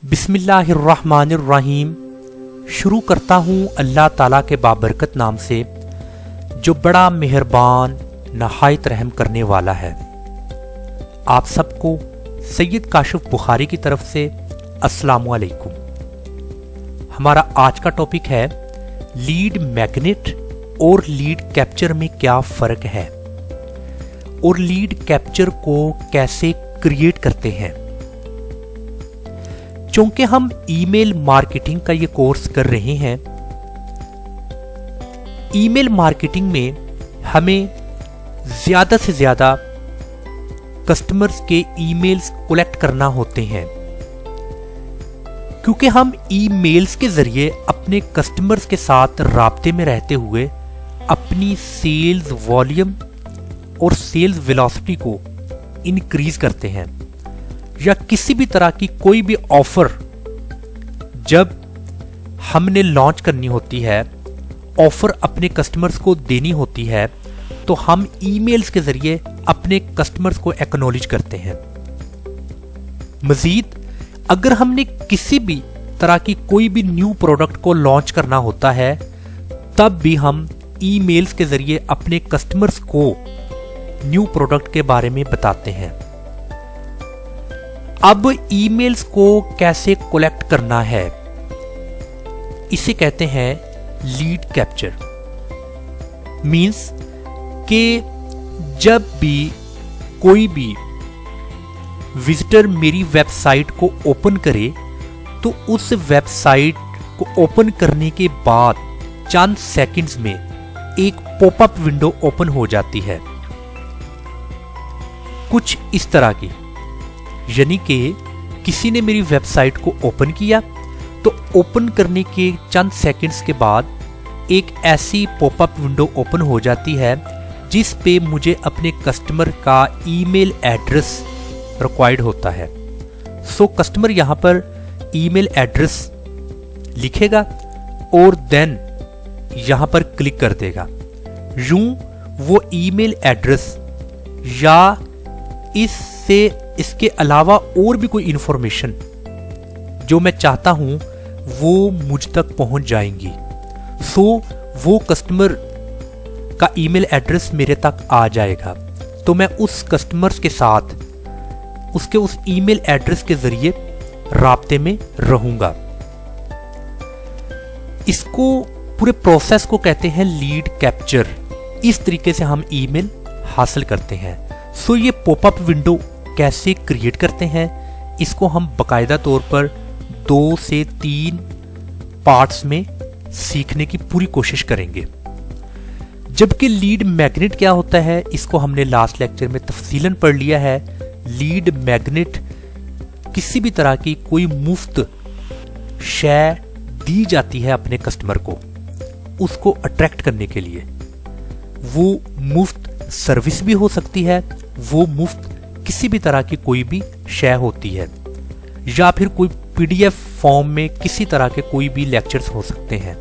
बिस्मिल्लाहिर्रहमानिर्रहीम। शुरू करता हूँ अल्लाह ताला के बाबरकत नाम से जो बड़ा मेहरबान नहायत रहम करने वाला है। आप सबको सैयद काशिफ बुखारी की तरफ से अस्सलामु अलैकुम। हमारा आज का टॉपिक है लीड मैग्नेट और लीड कैप्चर में क्या फ़र्क है और लीड कैप्चर को कैसे क्रिएट करते हैं। चूंकि हम ईमेल मार्केटिंग का ये कोर्स कर रहे हैं, ईमेल मार्केटिंग में हमें ज्यादा से ज्यादा कस्टमर्स के ईमेल्स कलेक्ट करना होते हैं, क्योंकि हम ईमेल्स के जरिए अपने कस्टमर्स के साथ राब्ते में रहते हुए अपनी सेल्स वॉल्यूम और सेल्स वेलोसिटी को इंक्रीज करते हैं। या किसी भी तरह की कोई भी ऑफर जब हमने लॉन्च करनी होती है, ऑफर अपने कस्टमर्स को देनी होती है, तो हम ईमेल्स के जरिए अपने कस्टमर्स को एक्नॉलेज करते हैं। मजीद अगर हमने किसी भी तरह की कोई भी न्यू प्रोडक्ट को लॉन्च करना होता है, तब भी हम ईमेल्स के जरिए अपने कस्टमर्स को न्यू प्रोडक्ट के बारे में बताते हैं। अब ईमेल्स को कैसे कलेक्ट करना है, इसे कहते हैं लीड कैप्चर। मींस कि जब भी कोई भी विजिटर मेरी वेबसाइट को ओपन करे, तो उस वेबसाइट को ओपन करने के बाद चंद सेकंड्स में एक पॉपअप विंडो ओपन हो जाती है, कुछ इस तरह की। यानी कि किसी ने मेरी वेबसाइट को ओपन किया, तो ओपन करने के चंद सेकंड्स के बाद एक ऐसी पॉपअप विंडो ओपन हो जाती है जिस पे मुझे अपने कस्टमर का ईमेल एड्रेस रिक्वायर्ड होता है। सो कस्टमर यहां पर ईमेल एड्रेस लिखेगा और देन यहां पर क्लिक कर देगा। यूं वो ईमेल एड्रेस या इसके अलावा और भी कोई इंफॉर्मेशन जो मैं चाहता हूं वो मुझ तक पहुंच जाएंगी। सो वो कस्टमर का ईमेल एड्रेस मेरे तक आ जाएगा, तो मैं उस कस्टमर्स के साथ उसके उस ईमेल एड्रेस के जरिए राब्ते में रहूंगा। इसको पूरे प्रोसेस को कहते हैं लीड कैप्चर। इस तरीके से हम ईमेल हासिल करते हैं। सो ये पॉपअप विंडो कैसे क्रिएट करते हैं, इसको हम बाकायदा तौर पर 2 से 3 पार्ट्स में सीखने की पूरी कोशिश करेंगे। जबकि लीड मैग्नेट क्या होता है, इसको हमने लास्ट लेक्चर में तफसीलन पढ़ लिया है। लीड मैग्नेट किसी भी तरह की कोई मुफ्त शय दी जाती है अपने कस्टमर को, उसको अट्रैक्ट करने के लिए। वो मुफ्त सर्विस भी हो सकती है, वो मुफ्त किसी भी तरह की कोई भी शय होती है, या फिर कोई पीडीएफ फॉर्म में किसी तरह के कोई भी लेक्चर्स हो सकते हैं।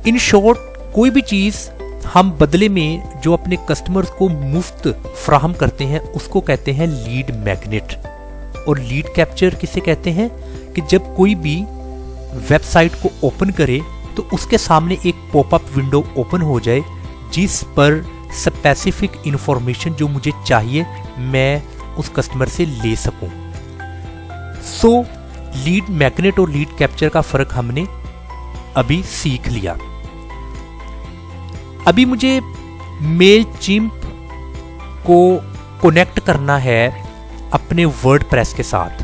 इन शॉर्ट कोई भी चीज हम बदले में जो अपने कस्टमर्स को मुफ्त फ्राहम करते हैं, उसको कहते हैं लीड मैग्नेट। और लीड कैप्चर किसे कहते हैं कि जब कोई भी वेबसाइट को ओपन करे तो उसके सामने एक पॉपअप विंडो ओपन हो जाए जिस पर स्पेसिफिक इंफॉर्मेशन जो मुझे चाहिए मैं उस कस्टमर से ले सकूं। सो लीड मैग्नेट और लीड कैप्चर का फर्क हमने अभी सीख लिया। अभी मुझे मेलचिम्प को कनेक्ट करना है अपने वर्डप्रेस के साथ।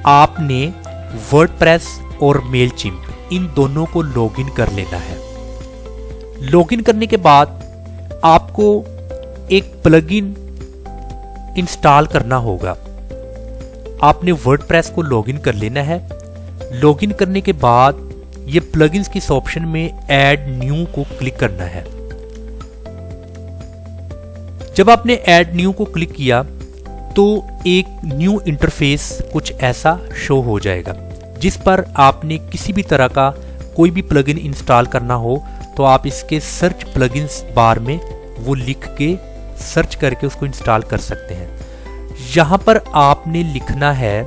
आपने वर्डप्रेस और मेलचिम्प इन दोनों को लॉगिन कर लेना है। लॉगिन करने के बाद आपको एक प्लगइन इंस्टॉल करना होगा। आपने वर्डप्रेस को लॉगिन कर लेना है। लॉगिन करने के बाद ये प्लगइन्स की ऑप्शन में ऐड न्यू को क्लिक करना है। जब आपने ऐड न्यू को क्लिक किया तो एक न्यू इंटरफेस कुछ ऐसा शो हो जाएगा, जिस पर आपने किसी भी तरह का कोई भी प्लगइन इंस्टॉल करना हो तो आप इसके सर्च प्लगइन्स बार में वो लिख के सर्च करके उसको इंस्टॉल कर सकते हैं। यहां पर आपने लिखना है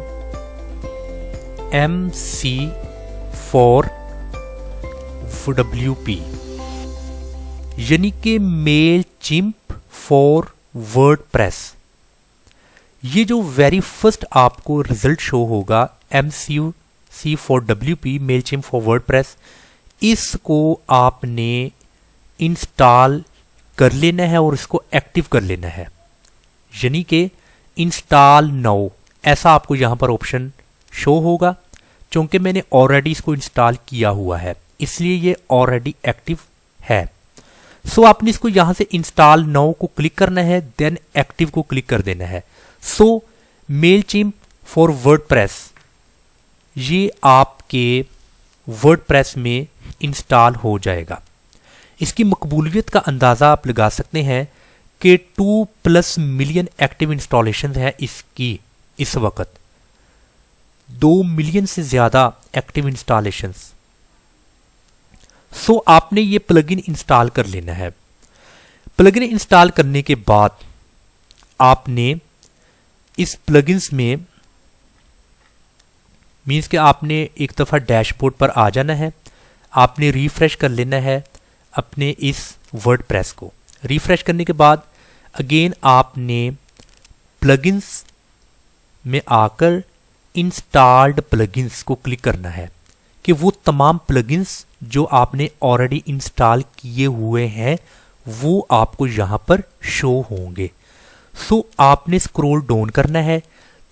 MC4WP, यानी कि मेलचिम्प फॉर वर्डप्रेस। ये जो वेरी फर्स्ट आपको रिजल्ट शो होगा MC4WP मेलचिम्प फॉर वर्डप्रेस, इसको आपने इंस्टॉल कर लेना है और इसको एक्टिव कर लेना है, यानी कि इंस्टॉल नाउ ऐसा आपको यहां पर ऑप्शन शो होगा। चूंकि मैंने ऑलरेडी इसको इंस्टॉल किया हुआ है इसलिए ये ऑलरेडी एक्टिव है। सो आपने इसको यहां से इंस्टॉल नाउ को क्लिक करना है, देन एक्टिव को क्लिक कर देना है। सो मेलचिम्प फॉर वर्डप्रेस ये आपके वर्डप्रेस में इंस्टॉल हो जाएगा। इसकी मकबूलियत का अंदाजा आप लगा सकते हैं कि 2+ मिलियन एक्टिव इंस्टॉलेशन है इसकी। इस वक्त 2 मिलियन से ज्यादा एक्टिव इंस्टॉलेशंस। सो आपने ये प्लगइन इंस्टॉल कर लेना है। प्लगइन इंस्टॉल करने के बाद आपने इस प्लगइन्स में मींस कि आपने एक दफा डैशबोर्ड पर आ जाना है, आपने रिफ्रेश कर लेना है अपने इस वर्डप्रेस को। रिफ्रेश करने के बाद अगेन आपने प्लगइन्स में आकर इंस्टॉल्ड प्लगइन्स को क्लिक करना है कि वो तमाम प्लगइन्स जो आपने ऑलरेडी इंस्टॉल किए हुए हैं वो आपको यहां पर शो होंगे। सो आपने स्क्रॉल डाउन करना है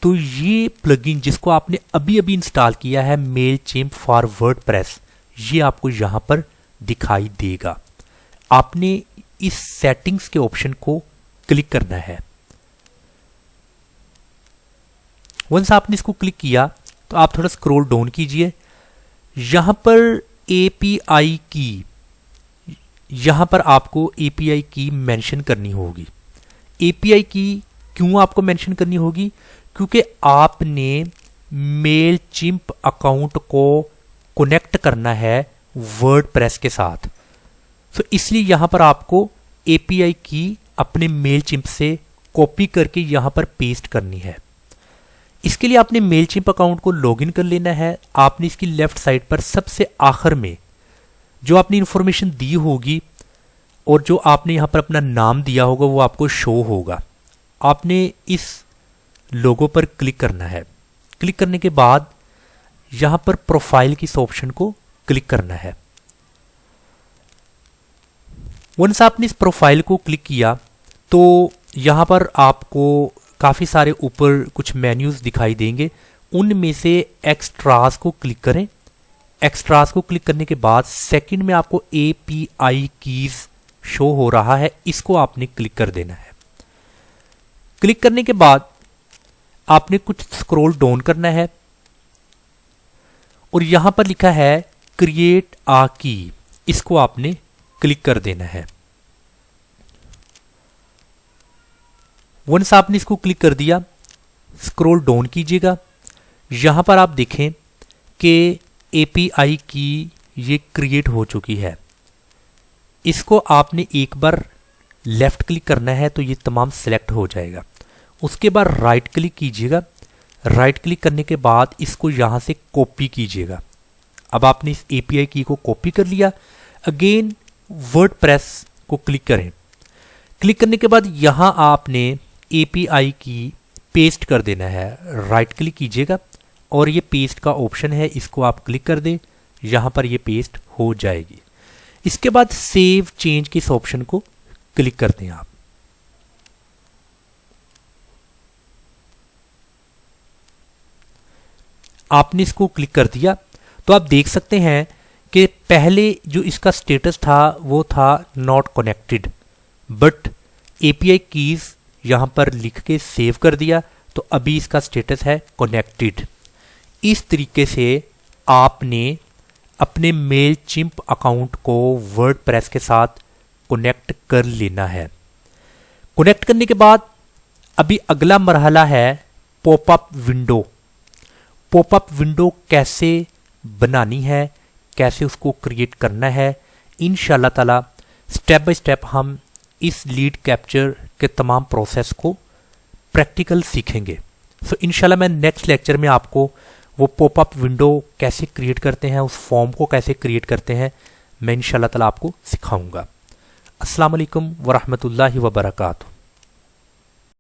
तो ये प्लगइन जिसको आपने अभी अभी इंस्टॉल किया है मेलचिम्प फॉर वर्डप्रेस, ये आपको यहां पर दिखाई देगा। आपने इस सेटिंग्स के ऑप्शन को क्लिक करना है। वंस आपने इसको क्लिक किया तो आप थोड़ा स्क्रॉल डाउन कीजिए, यहां पर एपीआई की, यहां पर आपको एपीआई की मेंशन करनी होगी। एपीआई की क्यों आपको मेंशन करनी होगी? क्योंकि आपने मेलचिम्प अकाउंट को कनेक्ट करना है वर्डप्रेस के साथ। तो इसलिए यहां पर आपको एपीआई की अपने मेलचिम्प से कॉपी करके यहां पर पेस्ट करनी है। इसके लिए आपने मेलचिम्प अकाउंट को लॉगिन कर लेना है। आपने इसकी लेफ्ट साइड पर सबसे आखिर में जो आपने इंफॉर्मेशन दी होगी और जो आपने यहां पर अपना नाम दिया होगा वो आपको शो होगा। आपने इस लोगो पर क्लिक करना है। क्लिक करने के बाद यहां पर प्रोफाइल की इस ऑप्शन को क्लिक करना है। वंस आपने इस प्रोफाइल को क्लिक किया तो यहां पर आपको काफी सारे ऊपर कुछ मेन्यूज दिखाई देंगे, उनमें से एक्स्ट्रास को क्लिक करें। एक्स्ट्रास को क्लिक करने के बाद सेकंड में आपको एपीआई कीज शो हो रहा है, इसको आपने क्लिक कर देना है। क्लिक करने के बाद आपने कुछ स्क्रॉल डाउन करना है और यहां पर लिखा है क्रिएट आ की, इसको आपने क्लिक कर देना है। वंस आपने इसको क्लिक कर दिया, स्क्रॉल डाउन कीजिएगा। यहां पर आप देखें कि एपीआई की ये क्रिएट हो चुकी है। इसको आपने एक बार लेफ्ट क्लिक करना है तो ये तमाम सिलेक्ट हो जाएगा। उसके बाद राइट क्लिक कीजिएगा। राइट क्लिक करने के बाद इसको यहां से कॉपी कीजिएगा। अब आपने इस एपीआई की को कॉपी कर लिया। अगेन वर्डप्रेस को क्लिक करें। क्लिक करने के बाद यहां आपने एपीआई की पेस्ट कर देना है। राइट क्लिक कीजिएगा और ये पेस्ट का ऑप्शन है, इसको आप क्लिक कर दें, यहां पर ये पेस्ट हो जाएगी। इसके बाद सेव चेंज के इस ऑप्शन को क्लिक कर दें आप। आपने इसको क्लिक कर दिया तो आप देख सकते हैं कि पहले जो इसका स्टेटस था वो था not connected, but API keys यहां पर लिख के सेव कर दिया तो अभी इसका स्टेटस है कनेक्टेड। इस तरीके से आपने अपने मेलचिम्प अकाउंट को वर्डप्रेस के साथ कनेक्ट कर लेना है। कनेक्ट करने के बाद अभी अगला मरहला है पॉपअप विंडो। पॉपअप विंडो कैसे बनानी है, कैसे उसको क्रिएट करना है, इंशाल्लाह ताला स्टेप बाय स्टेप हम इस लीड कैप्चर के तमाम प्रोसेस को प्रैक्टिकल सीखेंगे। सो इंशाल्लाह मैं नेक्स्ट लेक्चर में आपको वो पॉपअप विंडो कैसे क्रिएट करते हैं, उस फॉर्म को कैसे क्रिएट करते हैं, मैं इंशाल्लाह ताला आपको सिखाऊंगा। अस्सलाम वालेकुम वरहमतुल्लाहि वबरकातुहू।